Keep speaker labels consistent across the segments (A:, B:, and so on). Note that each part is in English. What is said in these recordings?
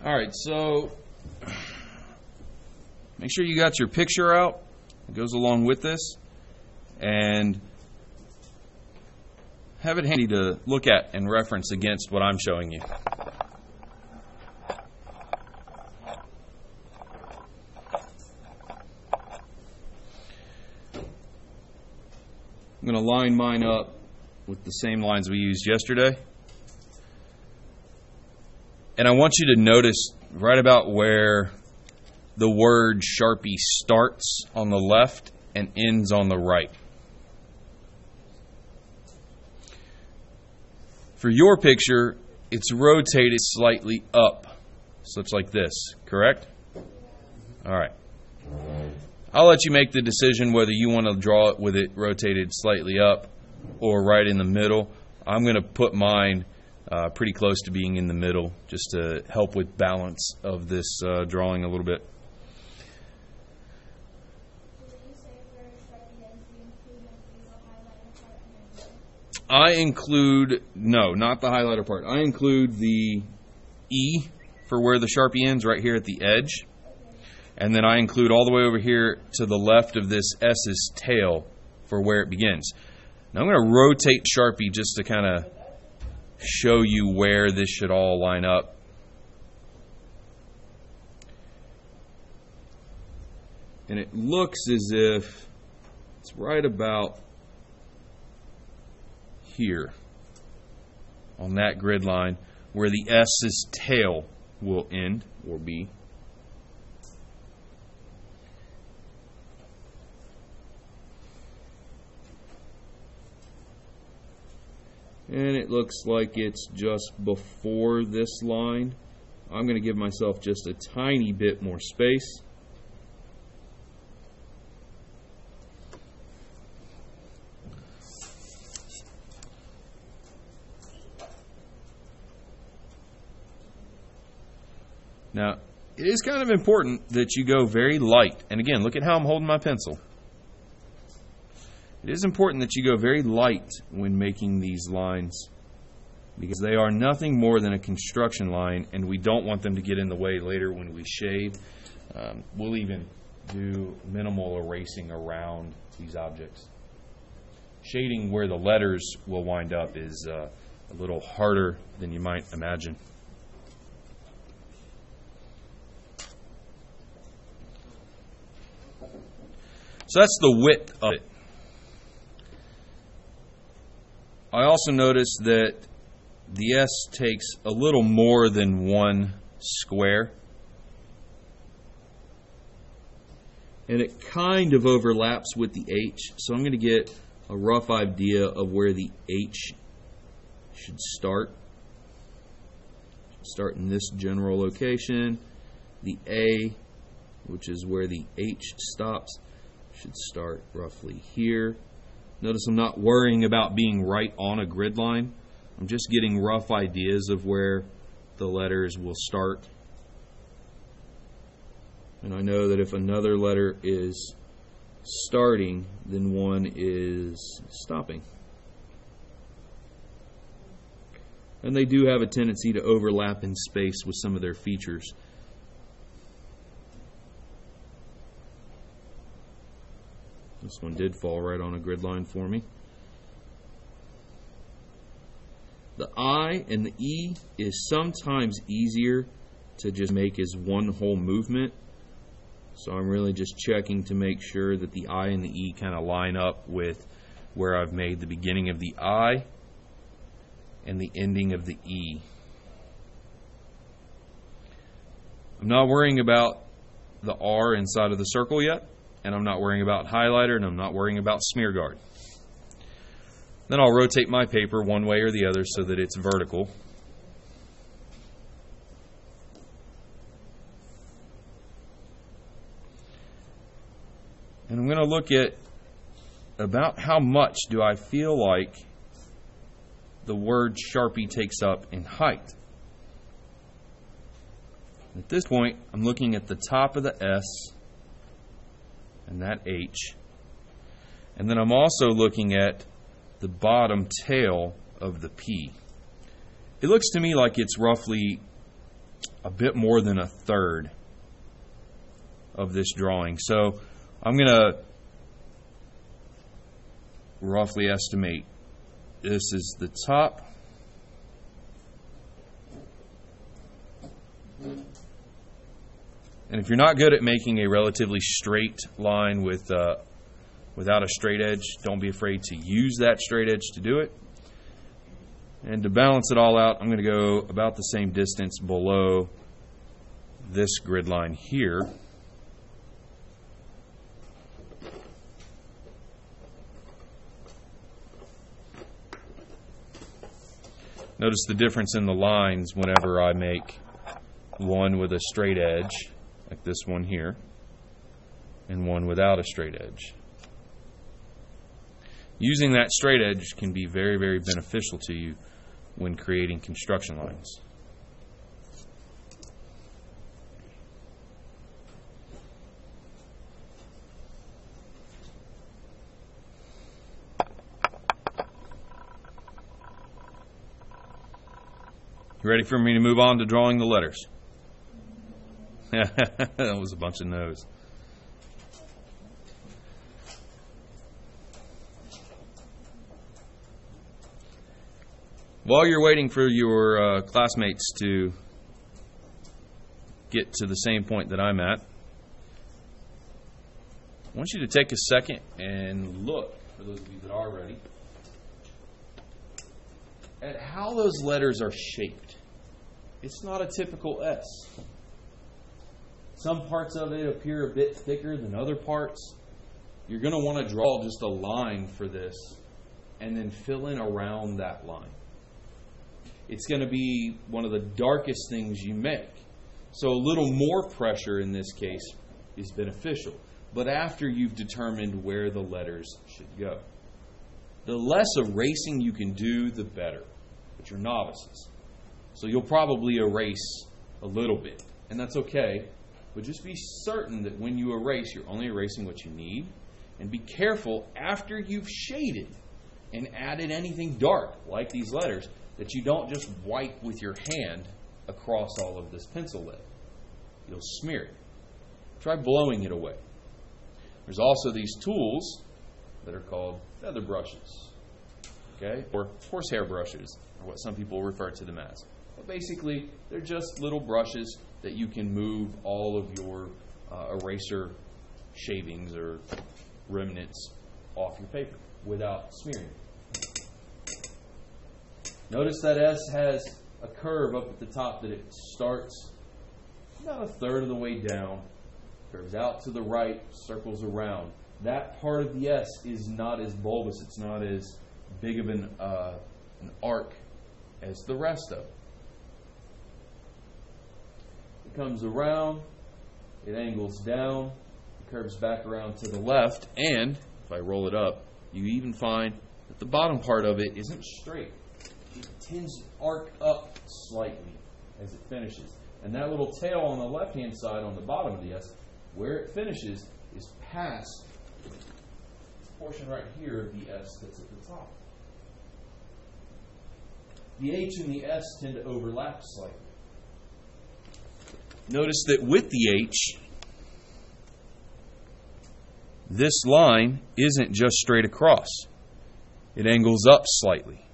A: All right, so make sure you got your picture out. It goes along with this. And have it handy to look at and reference against what I'm showing you. I'm going to line mine up with the same lines we used yesterday. And I want you to notice right about where the word Sharpie starts on the left and ends on the right. For your picture, it's rotated slightly up, such like this, correct? All right. I'll let you make the decision whether you want to draw it with it rotated slightly up or right in the middle. I'm going to put mine pretty close to being in the middle just to help with balance of this drawing a little bit. I include, no, not the highlighter part. I include the E for where the Sharpie ends right here at the edge. And then I include all the way over here to the left of this S's tail for where it begins. Now I'm going to rotate Sharpie just to kind of show you where this should all line up. And it looks as if it's right about here on that grid line where the S's tail will end or be. And it looks like it's just before this line. I'm going to give myself just a tiny bit more space. Now, it is kind of important that you go very light. And again, look at how I'm holding my pencil. It is important that you go very light when making these lines because they are nothing more than a construction line and we don't want them to get in the way later when we shade. We'll even do minimal erasing around these objects. Shading where the letters will wind up is a little harder than you might imagine. So that's the width of it. I also noticed that the S takes a little more than one square. And it kind of overlaps with the H. So I'm going to get a rough idea of where the H should start. Start in this general location. The A, which is where the H stops, should start roughly here. Notice I'm not worrying about being right on a grid line. I'm just getting rough ideas of where the letters will start. And I know that if another letter is starting, then one is stopping. And they do have a tendency to overlap in space with some of their features. This one did fall right on a grid line for me. The I and the E is sometimes easier to just make as one whole movement. So I'm really just checking to make sure that the I and the E kind of line up with where I've made the beginning of the I and the ending of the E. I'm not worrying about the R inside of the circle yet. And I'm not worrying about highlighter, and I'm not worrying about smear guard. Then I'll rotate my paper one way or the other so that it's vertical. And I'm going to look at about how much do I feel like the word Sharpie takes up in height. At this point, I'm looking at the top of the S and that H. And then I'm also looking at the bottom tail of the P. It looks to me like it's roughly a bit more than a third of this drawing. So I'm going to roughly estimate this is the top. And if you're not good at making a relatively straight line without a straight edge, don't be afraid to use that straight edge to do it. And to balance it all out, I'm going to go about the same distance below this grid line here. Notice the difference in the lines whenever I make one with a straight edge, like this one here, and one without a straight edge. Using that straight edge can be very, very beneficial to you when creating construction lines. You ready for me to move on to drawing the letters? That was a bunch of no's. While you're waiting for your classmates to get to the same point that I'm at, I want you to take a second and look, for those of you that are ready, at how those letters are shaped. It's not a typical S. Some parts of it appear a bit thicker than other parts. You're going to want to draw just a line for this and then fill in around that line. It's going to be one of the darkest things you make. So a little more pressure in this case is beneficial. But after you've determined where the letters should go. The less erasing you can do, the better. But you're novices. So you'll probably erase a little bit. And that's okay. But just be certain that when you erase, you're only erasing what you need. And be careful after you've shaded and added anything dark, like these letters, that you don't just wipe with your hand across all of this pencil lead. You'll smear it. Try blowing it away. There's also these tools that are called feather brushes, okay, or horsehair brushes, or what some people refer to them as. But basically, they're just little brushes that you can move all of your eraser shavings or remnants off your paper without smearing it. Notice that S has a curve up at the top that it starts about a third of the way down, curves out to the right, circles around. That part of the S is not as bulbous, it's not as big of an arc as the rest of it. It comes around, it angles down, it curves back around to the left, and if I roll it up, you even find that the bottom part of it isn't straight. It tends to arc up slightly as it finishes. And that little tail on the left-hand side on the bottom of the S, where it finishes, is past this portion right here of the S that's at the top. The H and the S tend to overlap slightly. Notice that with the H, this line isn't just straight across. It angles up slightly.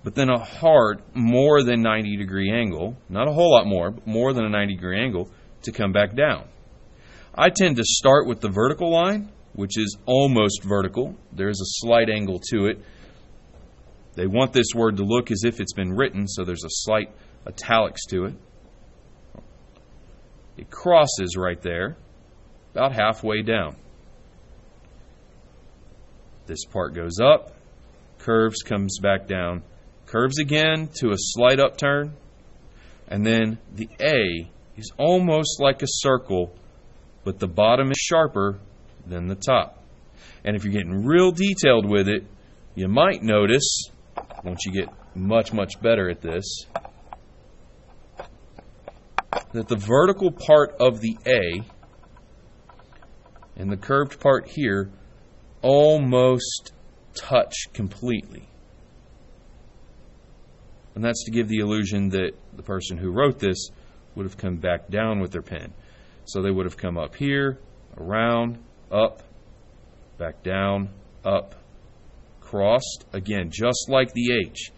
A: But then a hard, more than 90-degree angle, not a whole lot more, but more than a 90-degree angle, to come back down. I tend to start with the vertical line, which is almost vertical. There's a slight angle to it. They want this word to look as if it's been written, so there's a slight italics to it. It crosses right there, about halfway down. This part goes up, curves, comes back down, curves again to a slight upturn, and then the A is almost like a circle, but the bottom is sharper than the top. And if you're getting real detailed with it, you might notice, once you get much, much better at this, that the vertical part of the A and the curved part here almost touch completely. And that's to give the illusion that the person who wrote this would have come back down with their pen. So they would have come up here, around, up, back down, up, crossed. Again, just like the H.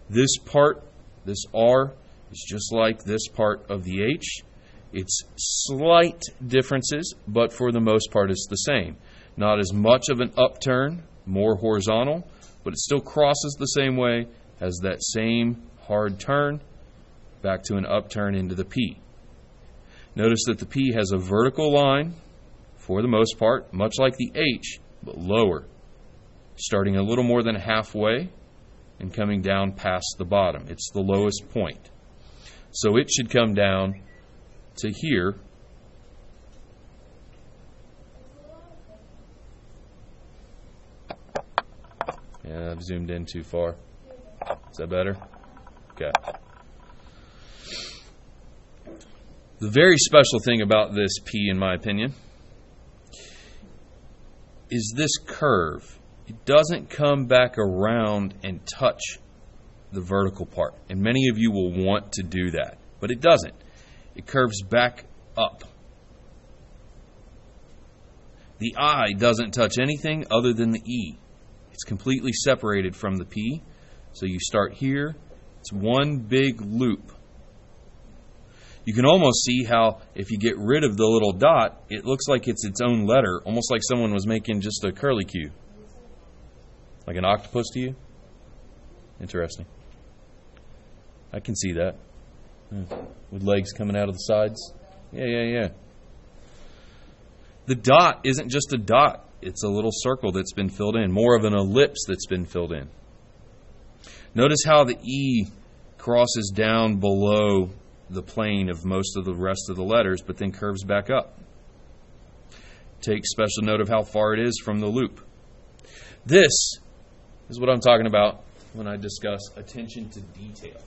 A: This part, this R, is just like this part of the H. It's slight differences, but for the most part it's the same. Not as much of an upturn, more horizontal, but it still crosses the same way, has that same hard turn, back to an upturn into the P. Notice that the P has a vertical line, for the most part, much like the H, but lower, starting a little more than halfway and coming down past the bottom. It's the lowest point. So it should come down to here. Yeah, I've zoomed in too far. Is that better? Okay. The very special thing about this P, in my opinion, is this curve. It doesn't come back around and touch the vertical part. And many of you will want to do that, but it doesn't. It curves back up. The I doesn't touch anything other than the E. It's completely separated from the P. So you start here. It's one big loop. You can almost see how if you get rid of the little dot, it looks like it's its own letter, almost like someone was making just a curlicue. Like an octopus to you? Interesting. I can see that. With legs coming out of the sides. Yeah. The dot isn't just a dot. It's a little circle that's been filled in. More of an ellipse that's been filled in. Notice how the E crosses down below the plane of most of the rest of the letters, but then curves back up. Take special note of how far it is from the loop. This is what I'm talking about when I discuss attention to detail.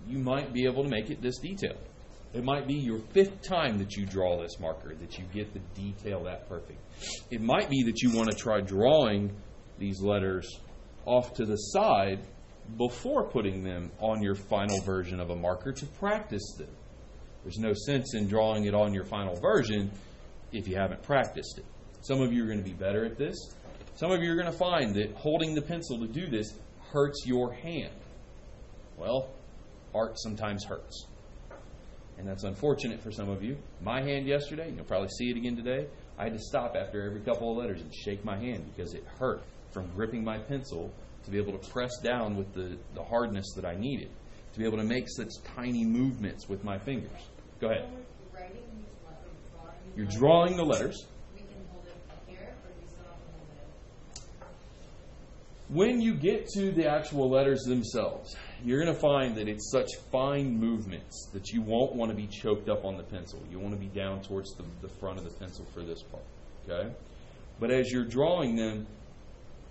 A: You might be able to make it this detailed. It might be your 5th time that you draw this marker, that you get the detail that perfect. It might be that you want to try drawing these letters off to the side before putting them on your final version of a marker to practice them. There's no sense in drawing it on your final version if you haven't practiced it. Some of you are going to be better at this. Some of you are going to find that holding the pencil to do this hurts your hand. Well, art sometimes hurts. And that's unfortunate for some of you. My hand yesterday, you'll probably see it again today, I had to stop after every couple of letters and shake my hand because it hurt from gripping my pencil to be able to press down with the hardness that I needed, to be able to make such tiny movements with my fingers. Go ahead. You're drawing the letters. When you get to the actual letters themselves, you're going to find that it's such fine movements that you won't want to be choked up on the pencil. You want to be down towards the front of the pencil for this part. Okay? But as you're drawing them,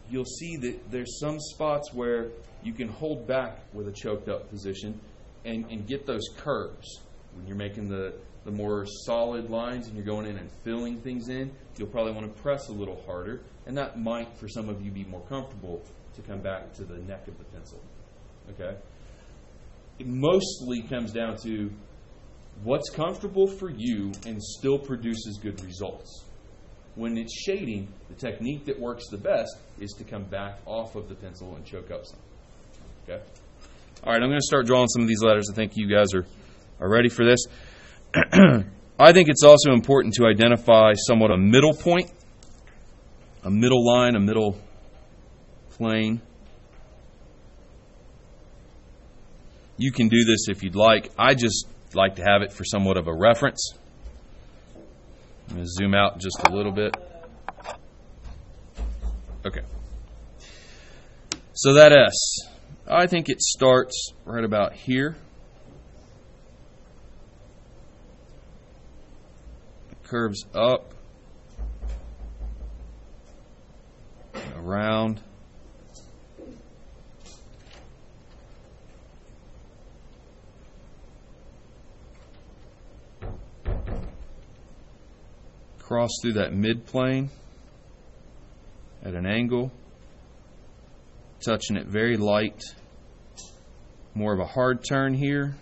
A: you'll see that there's some spots where you can hold back with a choked up position and get those curves. When you're making the more solid lines and you're going in and filling things in, you'll probably want to press a little harder, and that might, for some of you, be more comfortable to come back to the neck of the pencil. Okay? It mostly comes down to what's comfortable for you and still produces good results. When it's shading, the technique that works the best is to come back off of the pencil and choke up some. Okay? All right, I'm going to start drawing some of these letters. I think you guys are ready for this. I think it's also important to identify somewhat a middle point, a middle line, a middle plane. You can do this if you'd like. I just like to have it for somewhat of a reference. I'm going to zoom out just a little bit. Okay. So that S, I think it starts right about here. It curves up, around, cross through that midplane at an angle, touching it very light, more of a hard turn here,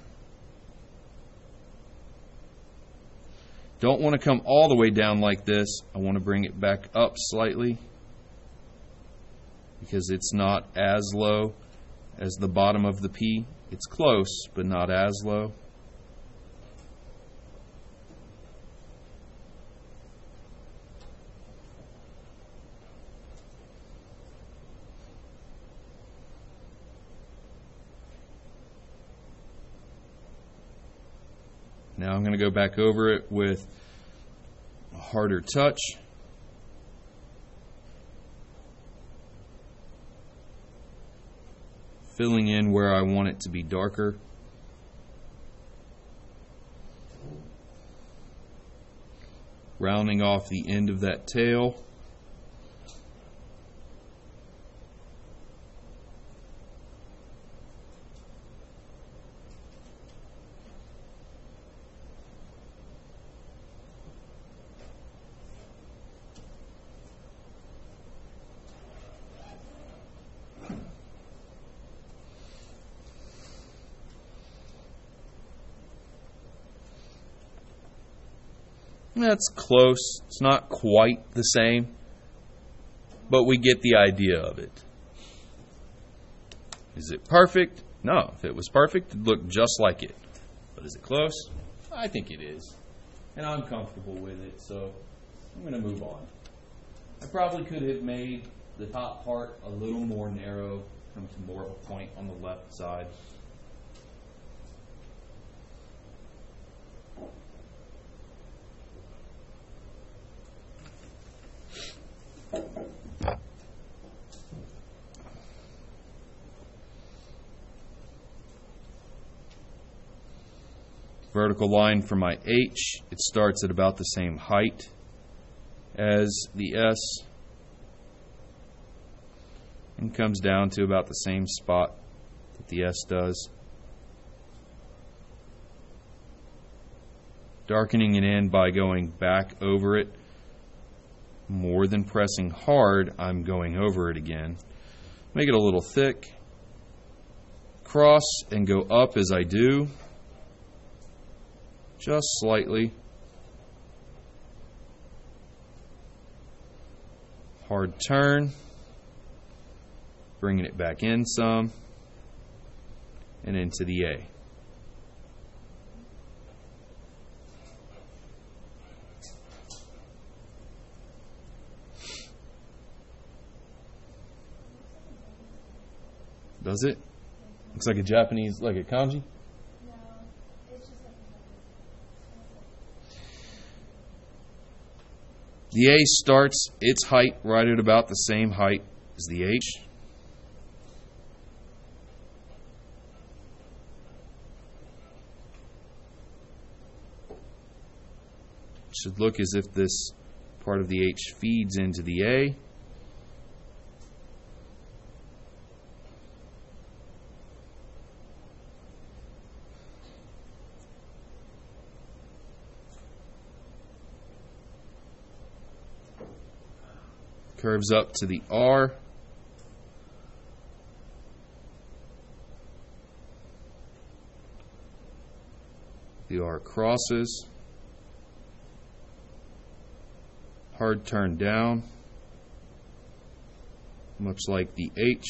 A: Don't want to come all the way down like this. I want to bring it back up slightly because it's not as low as the bottom of the P. It's close, but not as low. Now I'm going to go back over it with a harder touch. Filling in where I want it to be darker. Rounding off the end of that tail. That's close. It's not quite the same, but we get the idea of it. Is it perfect? No. If it was perfect, it'd look just like it. But is it close? I think it is. And I'm comfortable with it, so I'm going to move on. I probably could have made the top part a little more narrow, come to more of a point on the left side. Vertical line for my H, it starts at about the same height as the S and comes down to about the same spot that the S does. Darkening it in by going back over it. More than pressing hard, I'm going over it again. Make it a little thick. Cross and go up as I do. Just slightly. Hard turn. Bringing it back in some. And into the A. Does it? Looks like a Japanese, like a kanji? The A starts its height right at about the same height as the H. It should look as if this part of the H feeds into the A. Curves up to the R. The R crosses. Hard turn down. Much like the H.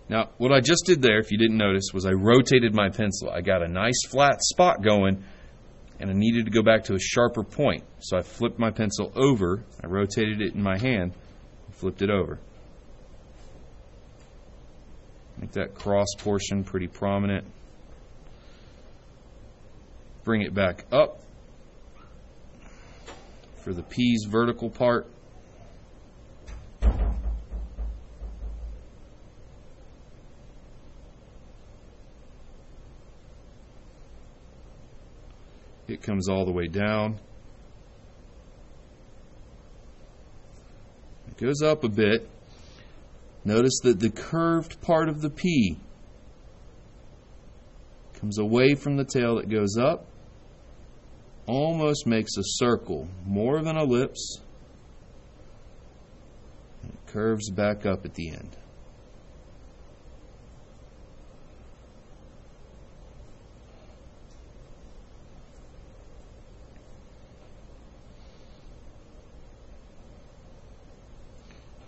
A: Now, what I just did there, if you didn't notice, was I rotated my pencil. I got a nice flat spot going, and I needed to go back to a sharper point. So I flipped my pencil over, I rotated it in my hand, and flipped it over. Make that cross portion pretty prominent. Bring it back up for the P's vertical part. It comes all the way down. It goes up a bit. Notice that the curved part of the P comes away from the tail that goes up, almost makes a circle, more of an ellipse, and it curves back up at the end.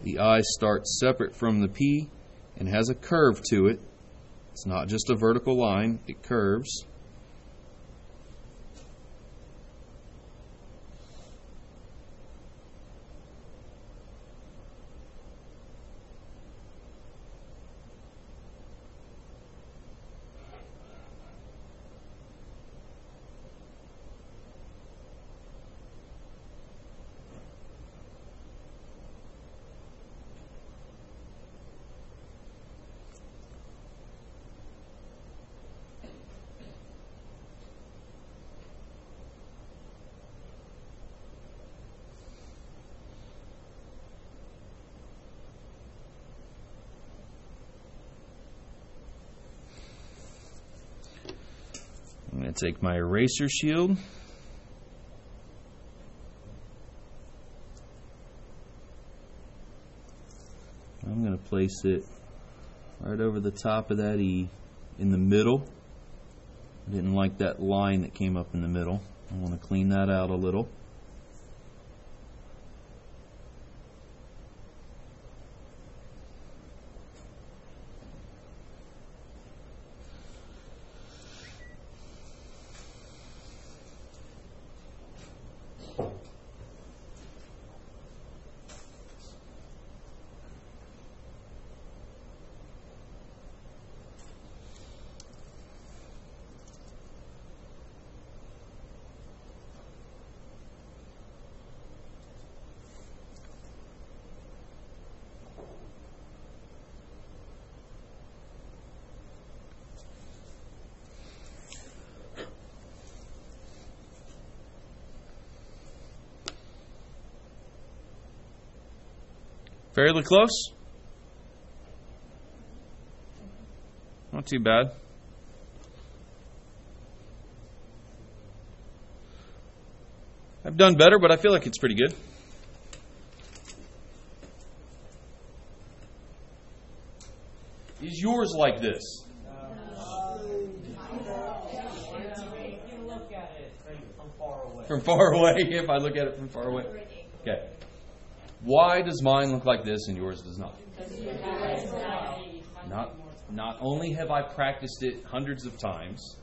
A: The I starts separate from the P and has a curve to it. It's not just a vertical line, it curves. I'm going to take my eraser shield. I'm going to place it right over the top of that E in the middle. I didn't like that line that came up in the middle. I want to clean that out a little. Fairly close. Not too bad. I've done better, but I feel like it's pretty good. Is yours like this? From far away, if I look at it from far away. Okay. Why does mine look like this and yours does not? Not only have I practiced it hundreds of times,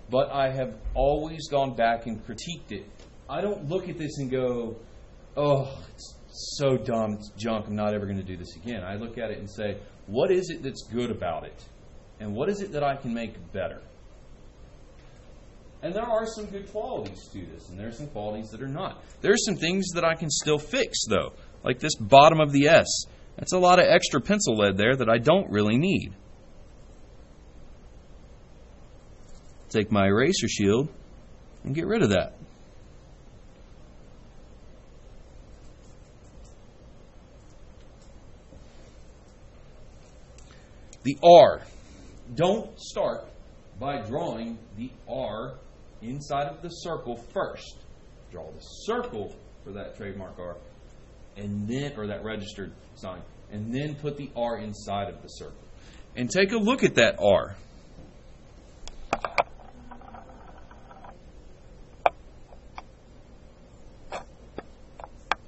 A: but I have always gone back and critiqued it. I don't look at this and go, oh, it's so dumb, it's junk, I'm not ever going to do this again. I look at it and say, what is it that's good about it? And what is it that I can make better? And there are some good qualities to this, and there are some qualities that are not. There are some things that I can still fix, though. Like this bottom of the S. That's a lot of extra pencil lead there that I don't really need. Take my eraser shield and get rid of that. The R. Don't start by drawing the R inside of the circle first. Draw the circle for that trademark R. And then, or that registered sign, and then put the R inside of the circle. And take a look at that R.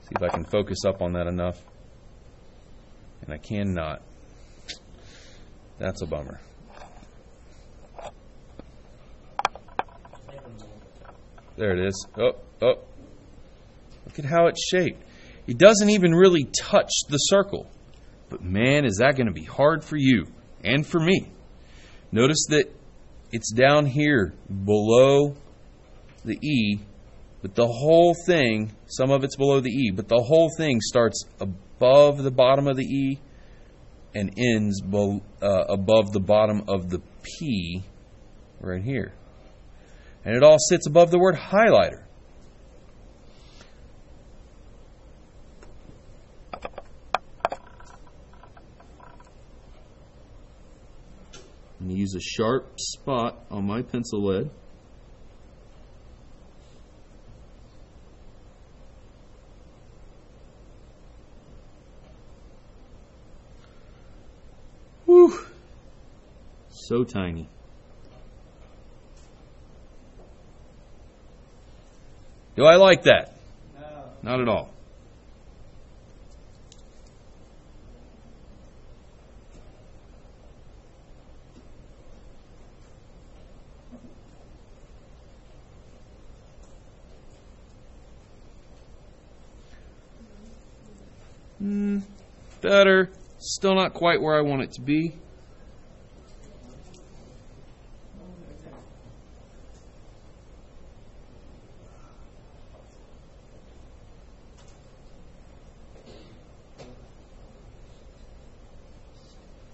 A: See if I can focus up on that enough. And I cannot. That's a bummer. There it is. Oh. Look at how it's shaped. It doesn't even really touch the circle. But man, is that going to be hard for you and for me. Notice that it's down here below the E, but the whole thing, some of it's below the E, but the whole thing starts above the bottom of the E and ends above the bottom of the P right here. And it all sits above the word highlighter. I'm going to use a sharp spot on my pencil lead. Whew. So tiny. Do I like that? No. Not at all. better. Still not quite where I want it to be.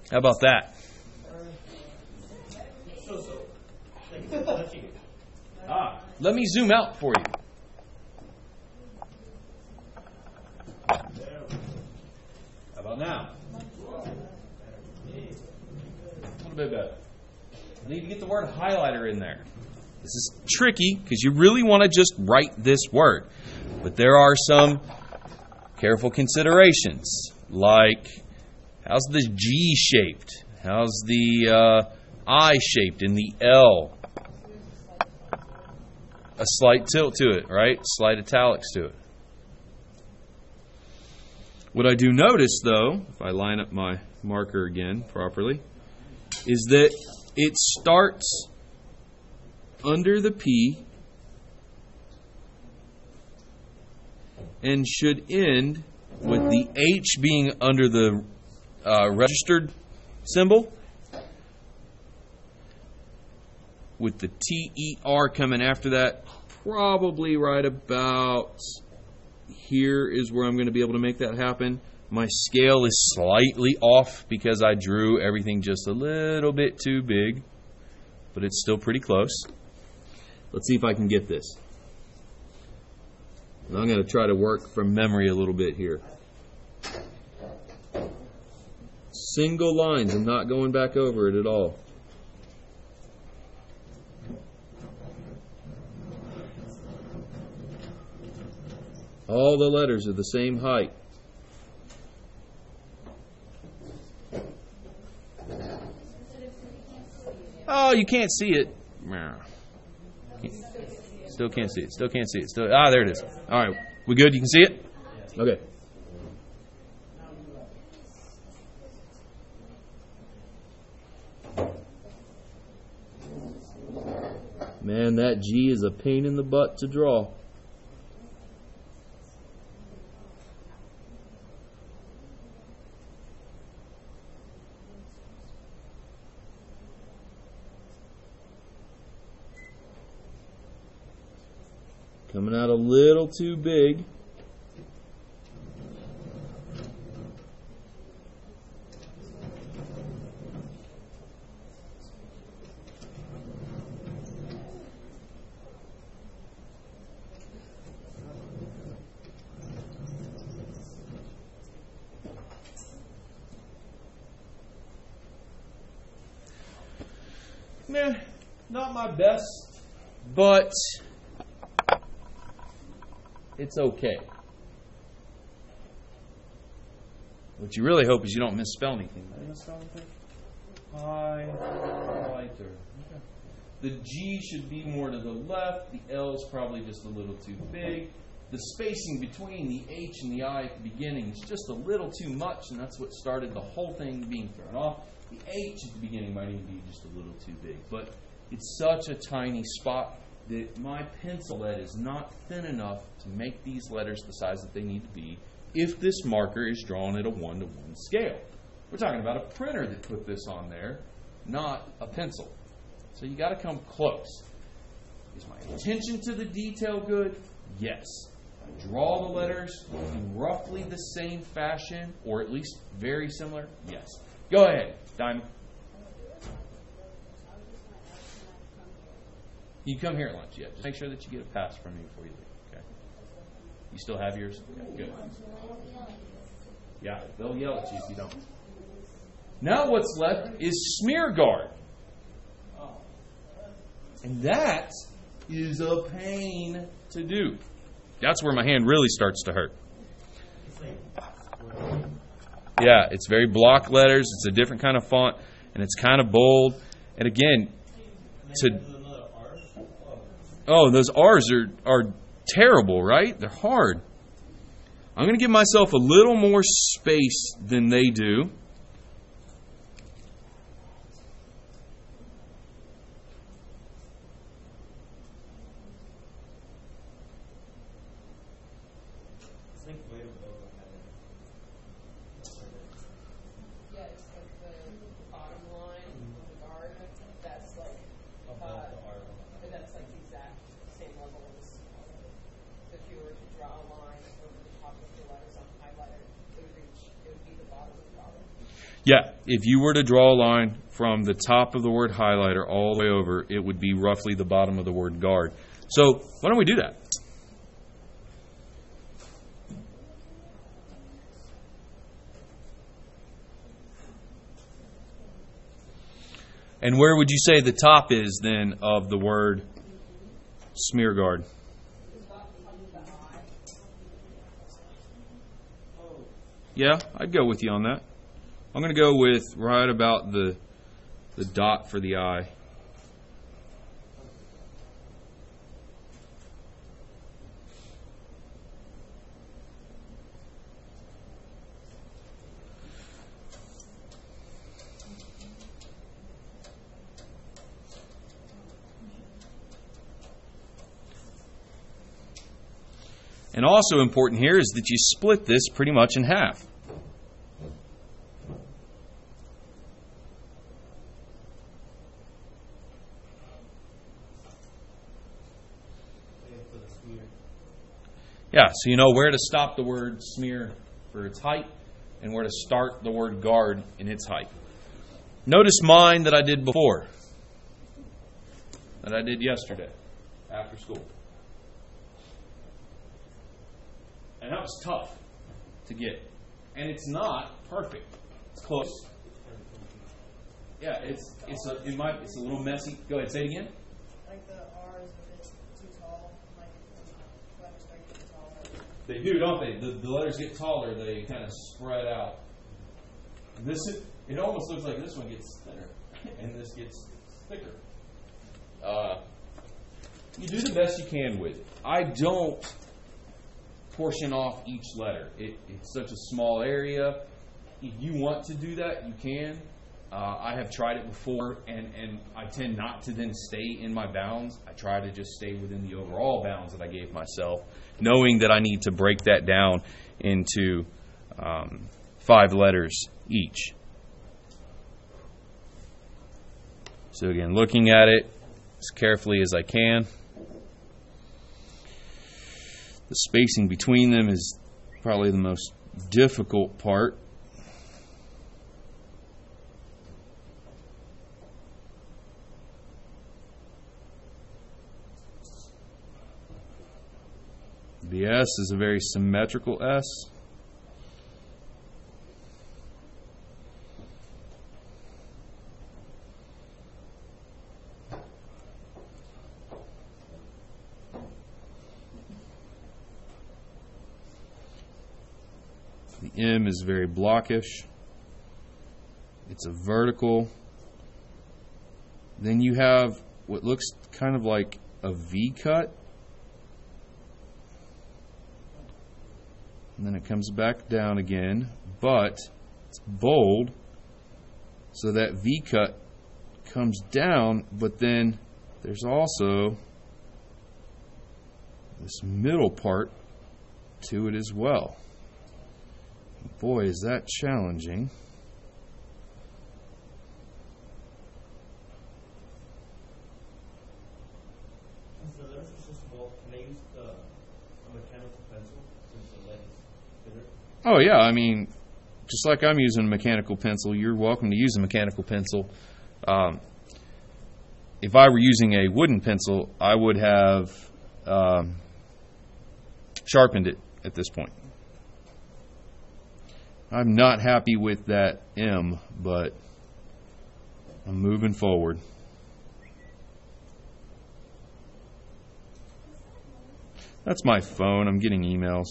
A: How about that? Let me zoom out for you. How about now? A little bit better. I need to get the word highlighter in there. This is tricky because you really want to just write this word. But there are some careful considerations, like how's the G shaped? How's the I shaped in the L? A slight tilt to it, right? Slight italics to it. What I do notice, though, if I line up my marker again properly, is that it starts under the P and should end with the H being under the registered symbol, with the T-E-R coming after that, probably right about here is where I'm going to be able to make that happen. My scale is slightly off because I drew everything just a little bit too big, but it's still pretty close. Let's see if I can get this. And I'm going to try to work from memory a little bit here. Single lines. I'm not going back over it at all. All the letters are the same height. Oh, you can't see it. Still can't see it. Still can't see it. Still, there it is. All right. We good? You can see it? Okay. Man, that G is a pain in the butt to draw. Coming out a little too big. Meh, not my best, but it's okay. What you really hope is you don't misspell anything. Did I misspell anything? Highlighter. Okay. The G should be more to the left. The L is probably just a little too big. The spacing between the H and the I at the beginning is just a little too much, and that's what started the whole thing being thrown off. The H at the beginning might even be just a little too big, but it's such a tiny spot that my pencil lead is not thin enough to make these letters the size that they need to be if this marker is drawn at a 1-to-1 scale. We're talking about a printer that put this on there, not a pencil. So you got to come close. Is my attention to the detail good? Yes. I draw the letters in roughly the same fashion, or at least very similar? Yes. Go ahead, Diamond. You come here at lunch, yeah. Just make sure that you get a pass from me before you leave, okay? You still have yours? Okay, good. Yeah, they'll yell at you if you don't. Now what's left is smear guard. And that is a pain to do. That's where my hand really starts to hurt. Yeah, it's very block letters. It's a different kind of font, and it's kind of bold. And again, those R's are terrible, right? They're hard. I'm going to give myself a little more space than they do. Yeah, if you were to draw a line from the top of the word highlighter all the way over, it would be roughly the bottom of the word guard. So why don't we do that? And where would you say the top is then of the word smear guard? Yeah, I'd go with you on that. I'm going to go with right about the dot for the eye. And also important here is that you split this pretty much in half. Yeah, so you know where to stop the word smear for its height and where to start the word guard in its height. Notice mine that I did before, that I did yesterday after school. And that was tough to get. And it's not perfect. It's close. Yeah, it's a little messy. Go ahead, say it again.
B: Like the R is a bit too tall. Like letters start getting taller.
A: They do, don't they? The letters get taller. They kind of spread out. It almost looks like this one gets thinner, and this gets thicker. You do the best you can with it. I don't portion off each letter. It's such a small area. If you want to do that, you can. I have tried it before, and I tend not to then stay in my bounds. I try to just stay within the overall bounds that I gave myself, knowing that I need to break that down into 5 letters each. So again, looking at it as carefully as I can. The spacing between them is probably the most difficult part. The S is a very symmetrical S. The M is very blockish. It's a vertical. Then you have what looks kind of like a V cut. And then it comes back down again, but it's bold, so that V cut comes down, but then there's also this middle part to it as well. Boy, is that challenging.
C: Since the letters are so small, can I use a mechanical pencil since the lead is thinner?
A: Oh yeah, I mean, just like I'm using a mechanical pencil, you're welcome to use a mechanical pencil. If I were using a wooden pencil, I would have sharpened it at this point. I'm not happy with that M, but I'm moving forward. That's my phone. I'm getting emails.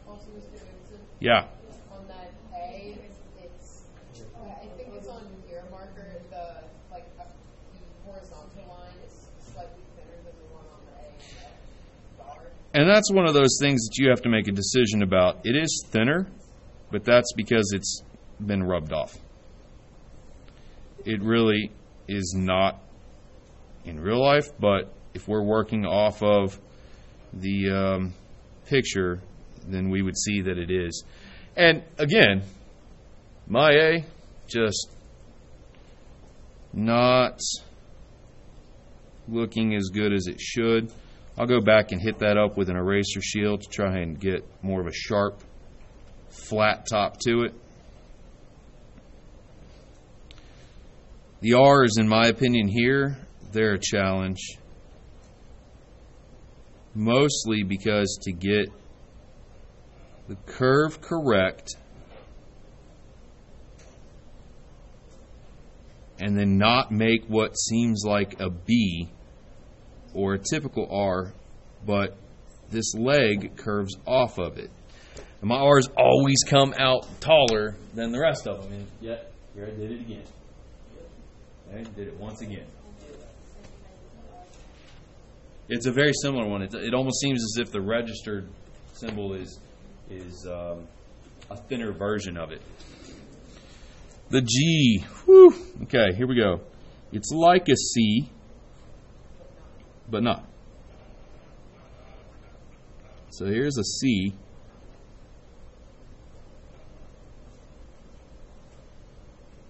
B: Also, Mr. Newton,
A: Yeah.
B: on that A, I think it's on your marker, the horizontal line is slightly thinner than the one on the A guard.
A: And that's one of those things that you have to make a decision about. It is thinner, but that's because it's been rubbed off. It really is not in real life, but if we're working off of the picture, then we would see that it is. And again, my A, just not looking as good as it should. I'll go back and hit that up with an eraser shield to try and get more of a sharp, flat top to it. The R's, in my opinion here, they're a challenge. Mostly because to get the curve correct and then not make what seems like a B or a typical R, but this leg curves off of it. And my R's always come out taller than the rest of them. And yet, here I did it again. Okay, did it once again. It's a very similar one. It almost seems as if the registered symbol is a thinner version of it. The G. Whew. Okay, here we go. It's like a C, but not. So here's a C.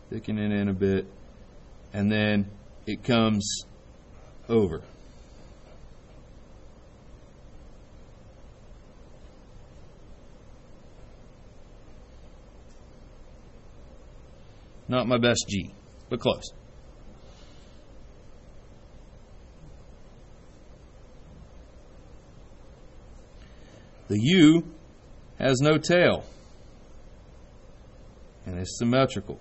A: Thicken it in a bit. And then it comes over. Not my best G, but close. The U has no tail, and it's symmetrical.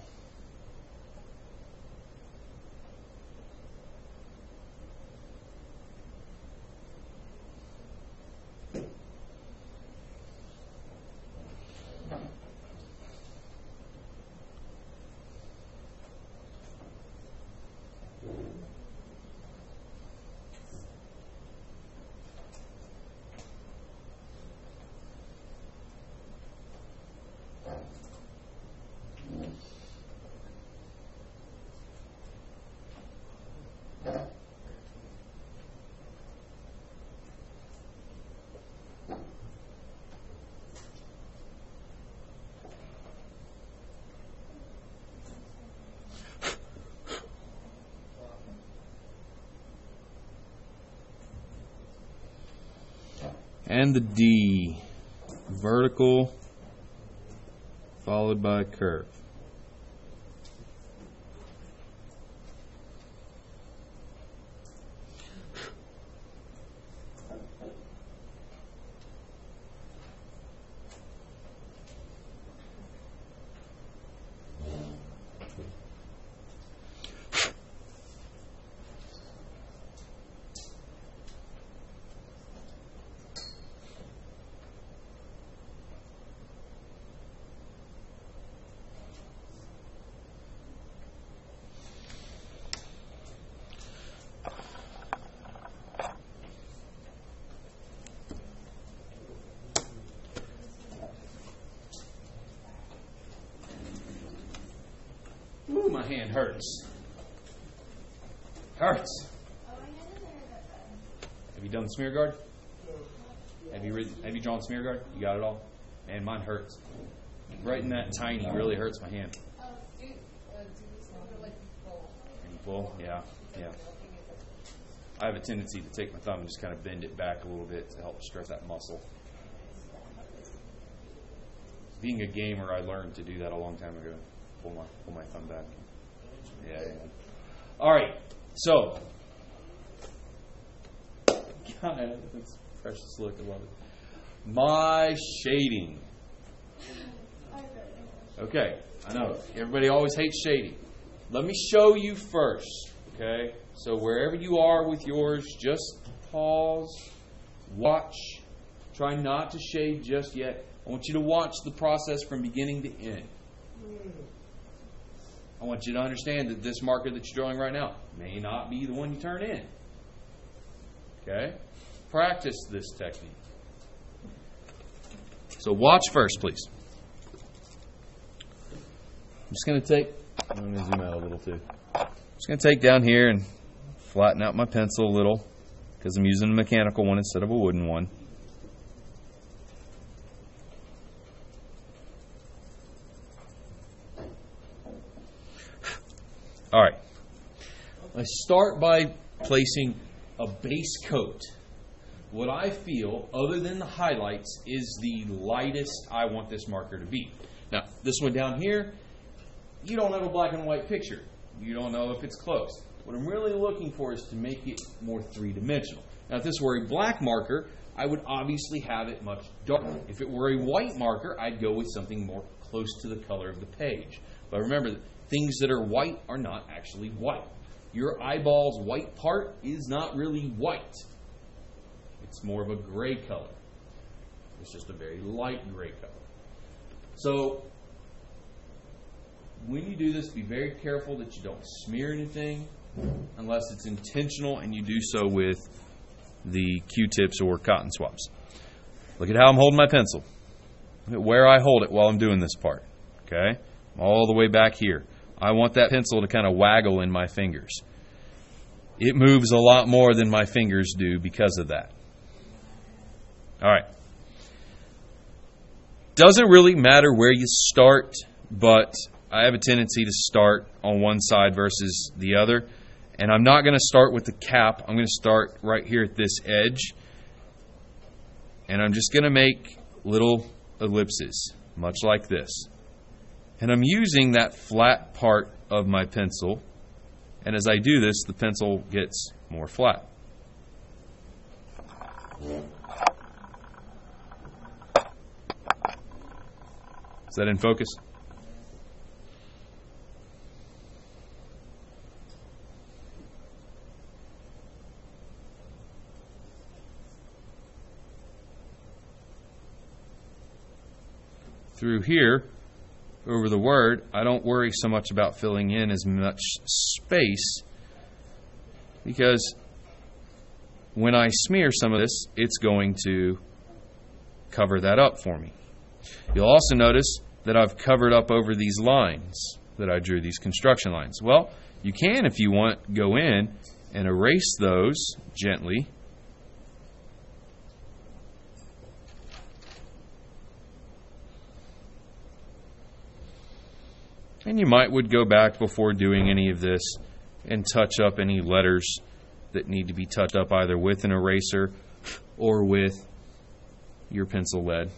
A: And the D, vertical followed by a curve. Ooh, my hand hurts. Hurts. Have you done the smear guard? Have you drawn smear guard? You got it all? Man, mine hurts. Writing that tiny really hurts my hand.
B: Do this number like full.
A: Can you pull? Yeah. I have a tendency to take my thumb and just kind of bend it back a little bit to help stress that muscle. Being a gamer, I learned to do that a long time ago. Pull my thumb back. Yeah. All right. So, God, that's a precious look. I love it. My shading. Okay, I know everybody always hates shading. Let me show you first. Okay. So wherever you are with yours, just pause, watch. Try not to shade just yet. I want you to watch the process from beginning to end. I want you to understand that this marker that you're drawing right now may not be the one you turn in. Okay? Practice this technique. So watch first, please. I'm just going to zoom out a little too. I'm just going to take down here and flatten out my pencil a little because I'm using a mechanical one instead of a wooden one. All right. I start by placing a base coat. What I feel, other than the highlights, is the lightest I want this marker to be. Now, this one down here, you don't have a black and white picture. You don't know if it's close. What I'm really looking for is to make it more three-dimensional. Now, if this were a black marker, I would obviously have it much darker. If it were a white marker, I'd go with something more close to the color of the page. But remember, things that are white are not actually white. Your eyeball's white part is not really white. It's more of a gray color. It's just a very light gray color. So, when you do this, be very careful that you don't smear anything unless it's intentional and you do so with the Q-tips or cotton swabs. Look at how I'm holding my pencil. Look at where I hold it while I'm doing this part. Okay? All the way back here. I want that pencil to kind of waggle in my fingers. It moves a lot more than my fingers do because of that. All right. Doesn't really matter where you start, but I have a tendency to start on one side versus the other. And I'm not going to start with the cap. I'm going to start right here at this edge. And I'm just going to make little ellipses, much like this. And I'm using that flat part of my pencil. And as I do this, the pencil gets more flat. Is that in focus? Through here, over the word, I don't worry so much about filling in as much space because when I smear some of this, it's going to cover that up for me. You'll also notice that I've covered up over these lines that I drew, these construction lines. Well, you can, if you want, go in and erase those gently. And you would go back before doing any of this and touch up any letters that need to be touched up either with an eraser or with your pencil lead.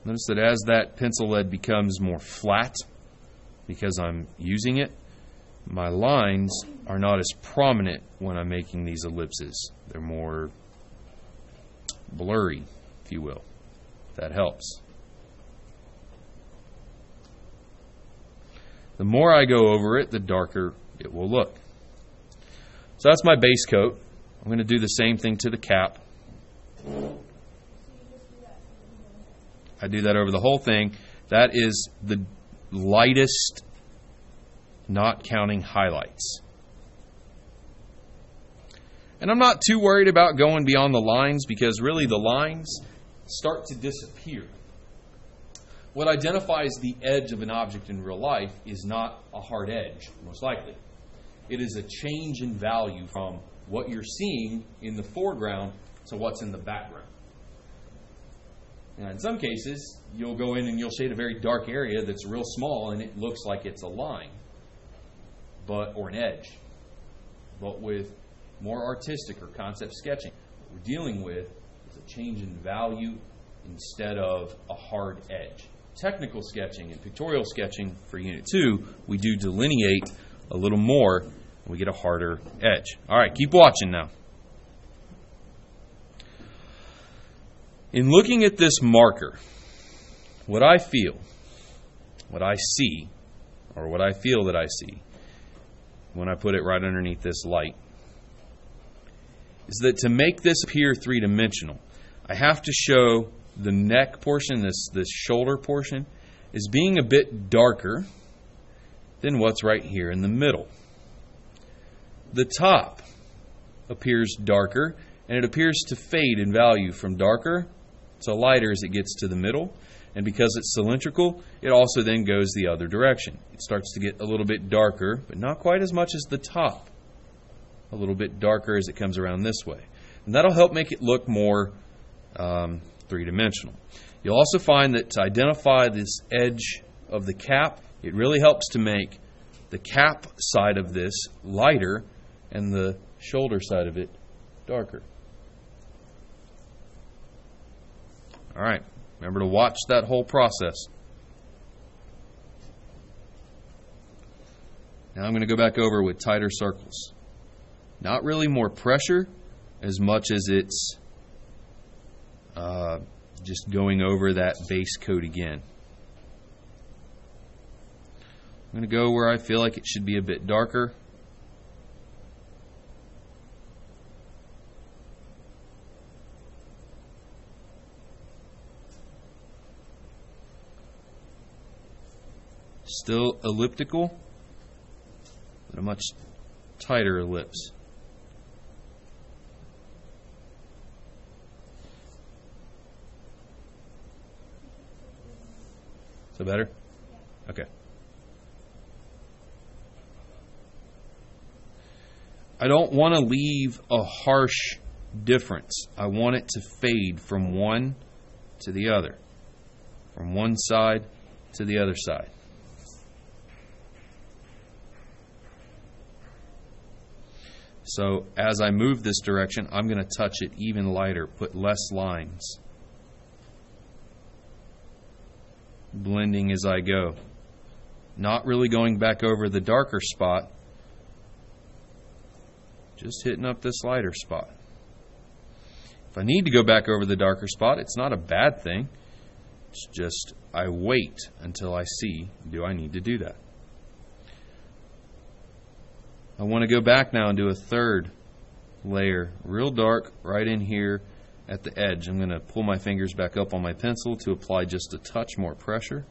A: Notice that as that pencil lead becomes more flat, because I'm using it, my lines are not as prominent when I'm making these ellipses. They're more blurry, if you will. That helps. The more I go over it, the darker it will look. So that's my base coat. I'm going to do the same thing to the cap. I do that over the whole thing. That is the lightest, not counting highlights. And I'm not too worried about going beyond the lines because really the lines start to disappear. What identifies the edge of an object in real life is not a hard edge, most likely. It is a change in value from what you're seeing in the foreground to what's in the background. Now, in some cases, you'll go in and you'll shade a very dark area that's real small and it looks like it's a line, or an edge. But with more artistic or concept sketching, what we're dealing with is a change in value instead of a hard edge. Technical sketching and pictorial sketching for Unit 2, we do delineate a little more and we get a harder edge. All right, keep watching now. In looking at this marker, what I feel, what I see, or what I feel that I see when I put it right underneath this light, is that to make this appear three-dimensional, I have to show the neck portion, this shoulder portion, is being a bit darker than what's right here in the middle. The top appears darker, and it appears to fade in value from darker to lighter as it gets to the middle. And because it's cylindrical, it also then goes the other direction. It starts to get a little bit darker, but not quite as much as the top. A little bit darker as it comes around this way. And that'll help make it look more three-dimensional. You'll also find that to identify this edge of the cap, it really helps to make the cap side of this lighter and the shoulder side of it darker. All right, remember to watch that whole process. Now I'm going to go back over with tighter circles. Not really more pressure as much as it's just going over that base coat again. I'm going to go where I feel like it should be a bit darker. Still elliptical, but a much tighter ellipse. So better? Okay. I don't want to leave a harsh difference. I want it to fade from one to the other, from one side to the other side. So as I move this direction, I'm going to touch it even lighter, put less lines. Blending as I go. Not really going back over the darker spot, just hitting up this lighter spot. If I need to go back over the darker spot, it's not a bad thing. It's just I wait until I see, do I need to do that? I want to go back now and do a third layer, real dark, right in here at the edge. I'm going to pull my fingers back up on my pencil to apply just a touch more pressure.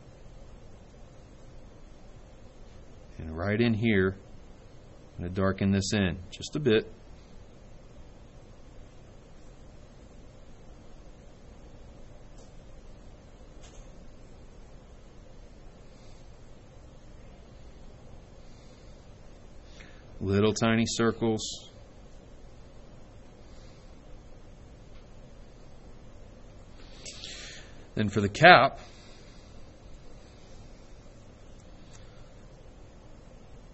A: And right in here, I'm going to darken this in just a bit. Little tiny circles. Then for the cap,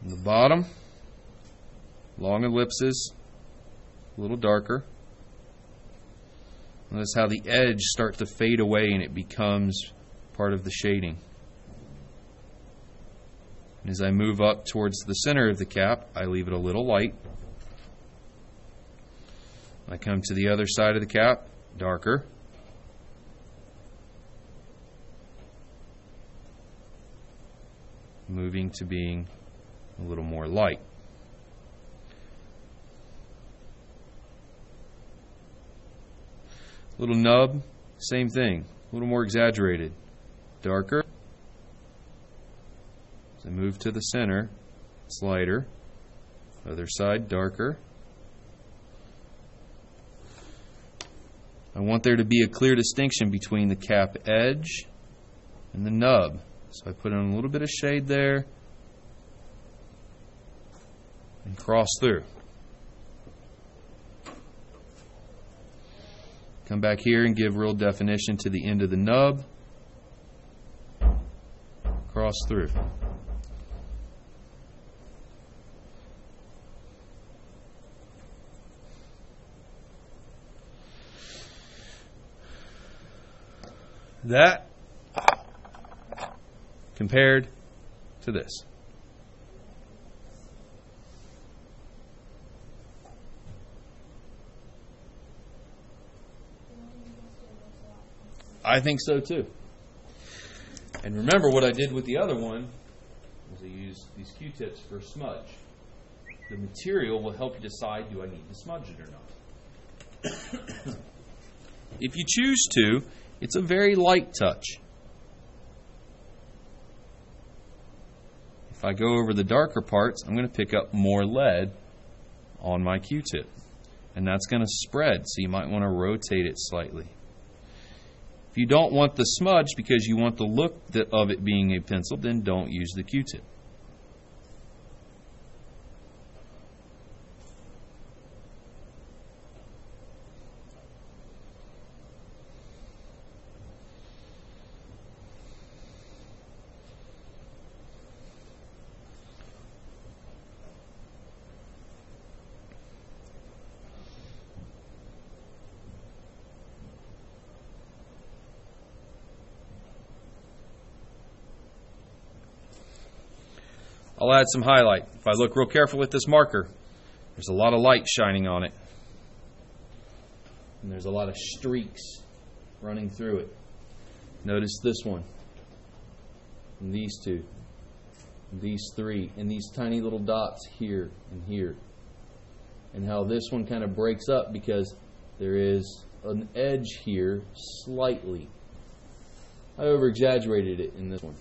A: on the bottom, long ellipses, a little darker. Notice how the edge starts to fade away and it becomes part of the shading. And as I move up towards the center of the cap, I leave it a little light. I come to the other side of the cap, darker. Moving to being a little more light. Little nub, same thing, a little more exaggerated. Darker. As I move to the center, it's lighter. Other side, darker. I want there to be a clear distinction between the cap edge and the nub. So I put in a little bit of shade there and cross through. Come back here and give real definition to the end of the nub. Cross through. That compared to this. I think so too. And remember what I did with the other one was I used these Q-tips for smudge. The material will help you decide, do I need to smudge it or not? If you choose to, it's a very light touch. If I go over the darker parts, I'm going to pick up more lead on my Q-tip. And that's going to spread, so you might want to rotate it slightly. If you don't want the smudge because you want the look of it being a pencil, then don't use the Q-tip. I'll add some highlight. If I look real careful at this marker, there's a lot of light shining on it. And there's a lot of streaks running through it. Notice this one, and these two, and these three, and these tiny little dots here and here. And how this one kind of breaks up because there is an edge here slightly. I over-exaggerated it in this one.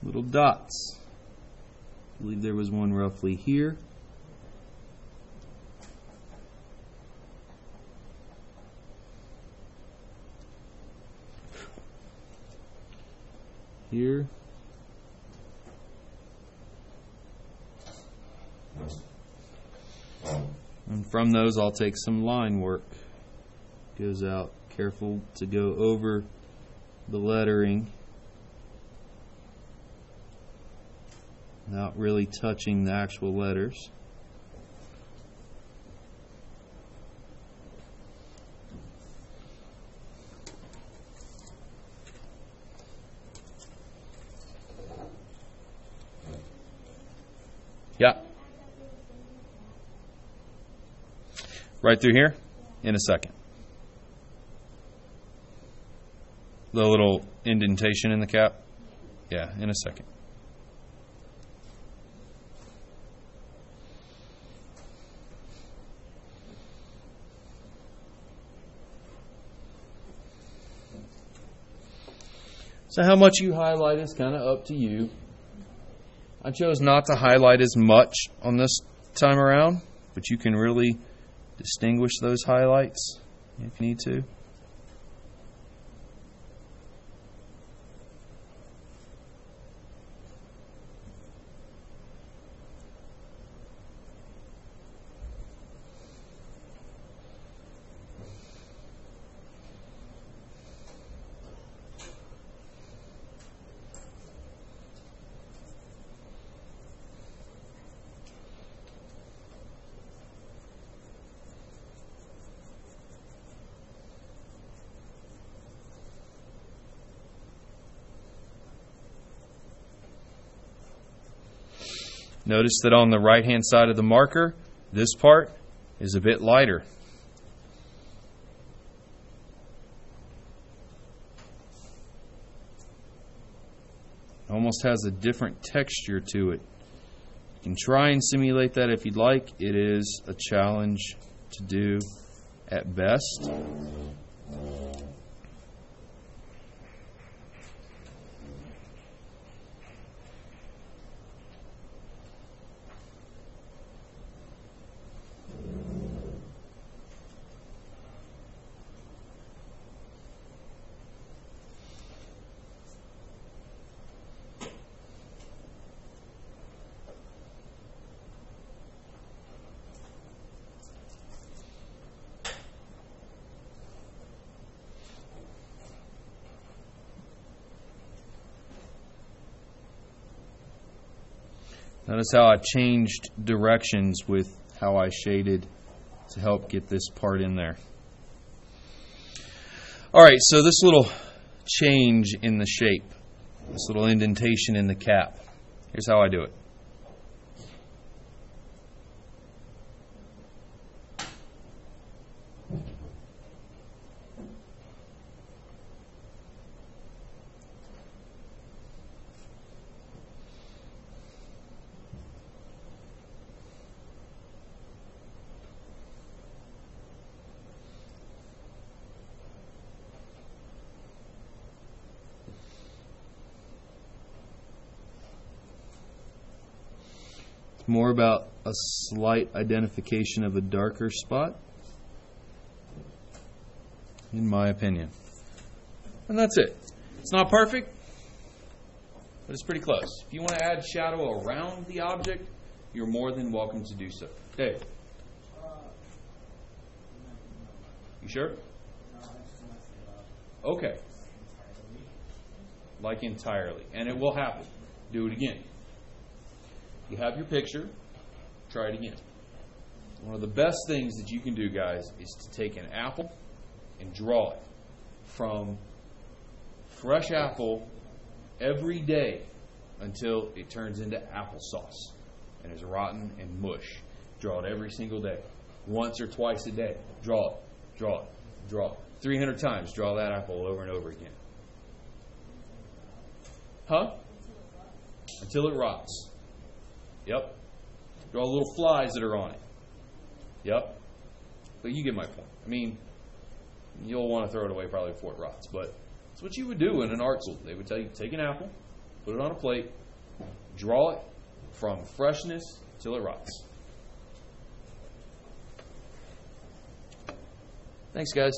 A: Little dots. I believe there was one roughly here. Here. And from those I'll take some line work. Goes out. Careful to go over the lettering without really touching the actual letters. Yeah. Right through here? In a second. The little indentation in the cap? Yeah, in a second. So how much you highlight is kind of up to you. I chose not to highlight as much on this time around, but you can really distinguish those highlights if you need to. Notice that on the right-hand side of the marker, this part is a bit lighter. It almost has a different texture to it. You can try and simulate that if you'd like. It is a challenge to do at best. Notice how I changed directions with how I shaded to help get this part in there. Alright, so this little change in the shape, this little indentation in the cap, here's how I do it. more about a slight identification of a darker spot, in my opinion. And that's it. It's not perfect, but it's pretty close. If you want to add shadow around the object, you're more than welcome to do so. Dave? You sure? Okay. Like entirely. And it will happen. Do it again. You have your picture. Try it again. One of the best things that you can do, guys, is to take an apple and draw it from fresh apple every day until it turns into applesauce and is rotten and mush. Draw it every single day. Once or twice a day. Draw it. Draw it. Draw it. 300 times. Draw that apple over and over again. Huh? Until it rots. Yep. Draw little flies that are on it. Yep. But you get my point. I mean, you'll want to throw it away probably before it rots. But it's what you would do in an art school. They would tell you, take an apple, put it on a plate, draw it from freshness till it rots. Thanks, guys.